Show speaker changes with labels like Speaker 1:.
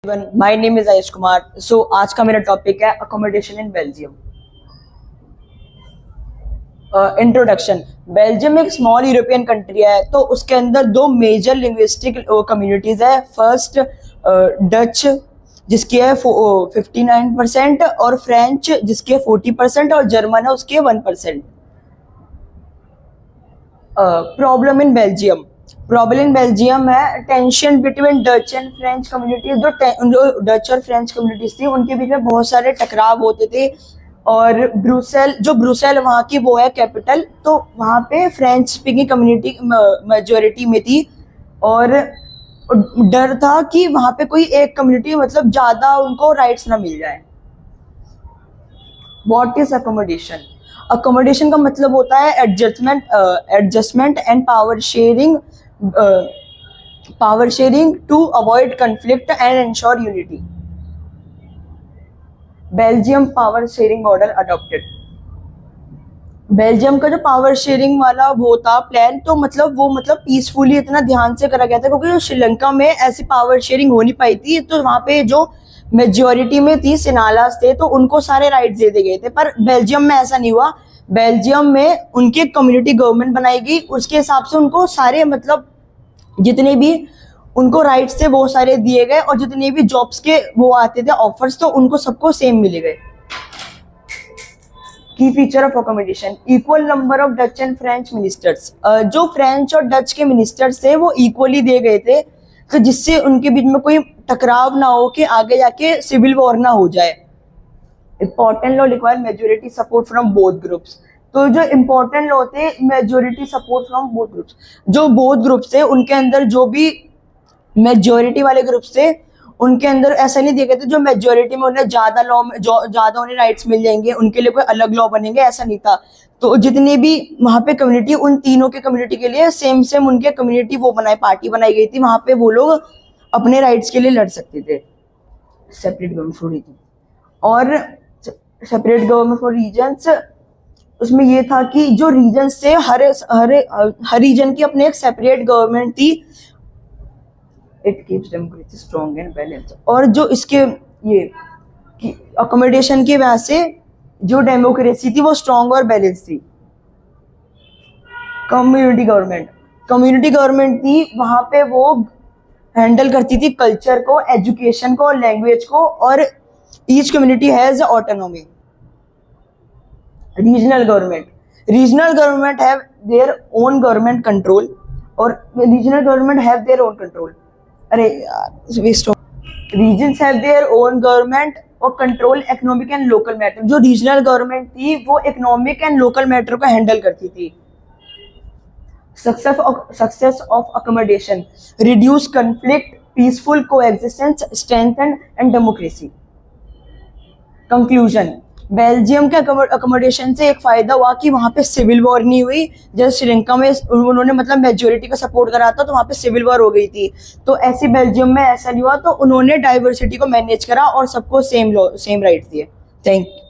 Speaker 1: My name is Ayush Kumar. So आज का मेरा टॉपिक है accommodation in Belgium. Introduction. Belgium एक स्मॉल यूरोपियन कंट्री है, तो उसके अंदर दो मेजर लिंग्विस्टिक कम्युनिटीज है। फर्स्ट डच जिसकी है 59% और फ्रेंच जिसकी है 40% और जर्मन है उसकी 1%। प्रॉब्लम इन बेल्जियम है tension between Dutch and French communities. जो डच और फ्रेंच कम्युनिटीज थी उनके बीच में बहुत सारे टकराव होते थे। और ब्रुसेल वहाँ की वो है कैपिटल, तो वहाँ पे फ्रेंच स्पीकिंग कम्युनिटी मेजोरिटी में थी। और डर था कि वहाँ पे कोई एक कम्युनिटी मतलब ज़्यादा उनको राइट्स ना मिल जाए। What is accommodation? अकोमोडेशन का मतलब होता है adjustment and power sharing to avoid conflict and ensure unity. Belgium power sharing model adopted. Belgium का जो पावर शेयरिंग वाला वो था प्लान, तो वो पीसफुली इतना ध्यान से करा गया था क्योंकि श्रीलंका में ऐसी पावर शेयरिंग हो नहीं पाई थी। तो वहाँ पे जो मेजोरिटी में थी सिनालास थे, तो उनको सारे राइट्स दे दिए गए थे। पर बेल्जियम में ऐसा नहीं हुआ। बेल्जियम में उनकी कम्युनिटी गवर्नमेंट बनाई गई, उसके हिसाब से उनको सारे जितने भी उनको राइट्स थे वो सारे दिए गए, और जितने भी जॉब्स के वो आते थे ऑफर्स, तो उनको सबको सेम मिले गए। की feature of accommodation. Equal number of Dutch and French ministers. जो फ्रेंच और डच के मिनिस्टर्स थे वो इक्वली दिए गए थे, तो जिससे उनके बीच में कोई टकराव ना हो कि आगे जाके सिविल वॉर ना हो जाए। Important law require majority support from both groups. तो जो इंपॉर्टेंट लॉ थे majority support from both groups. जो बोथ ग्रुप्स थे उनके अंदर जो भी मेजोरिटी वाले ग्रुप्स थे उनके अंदर ऐसा नहीं दिया गया था जो मेजोरिटी में उन्हें ज्यादा उन्हें राइट्स मिल जाएंगे, उनके लिए कोई अलग लॉ बनेंगे, ऐसा नहीं था। तो जितनी भी वहाँ पे कम्युनिटी, उन तीनों के कम्युनिटी के लिए सेम उनके कम्युनिटी पार्टी बनाई गई थी। वहाँ पे वो लोग अपने राइट्स के लिए लड़ सकते थे। सेपरेट गवर्नमेंट फॉर रीजन और सेपरेट गवर्नमेंट फॉर रीजन्स। उसमें ये था कि जो रीजन्स थे हर रीजन की अपने एक सेपरेट गवर्नमेंट थी। It keeps democracy strong and balance. और जो इसके ये अकोमोडेशन की वजह से जो डेमोक्रेसी थी वो स्ट्रॉन्ग और बैलेंस थी। कम्युनिटी गवर्नमेंट थी, वहां पे वो हैंडल करती थी कल्चर को, एजुकेशन को, लैंग्वेज को, और each community has autonomy. Regional government have their own government control, और regional government have their own control. अरे यार वेस्ट हो। Regions have their own government और control economic and local matter. जो रीजनल गवर्नमेंट थी वो इकोनॉमिक एंड लोकल मैटर को handle करती थी। Success of accommodation. Reduce conflict, peaceful coexistence, strengthen and democracy. Conclusion. Belgium के अकोमोडेशन से एक फायदा हुआ कि वहाँ पे सिविल वॉर नहीं हुई। जैसे श्रीलंका में उन्होंने मेजोरिटी का सपोर्ट करा था तो वहाँ पे सिविल वॉर हो गई थी। तो ऐसे बेल्जियम में ऐसा नहीं हुआ, तो उन्होंने डाइवर्सिटी को मैनेज करा और सबको सेम राइट्स दिए। Thank you.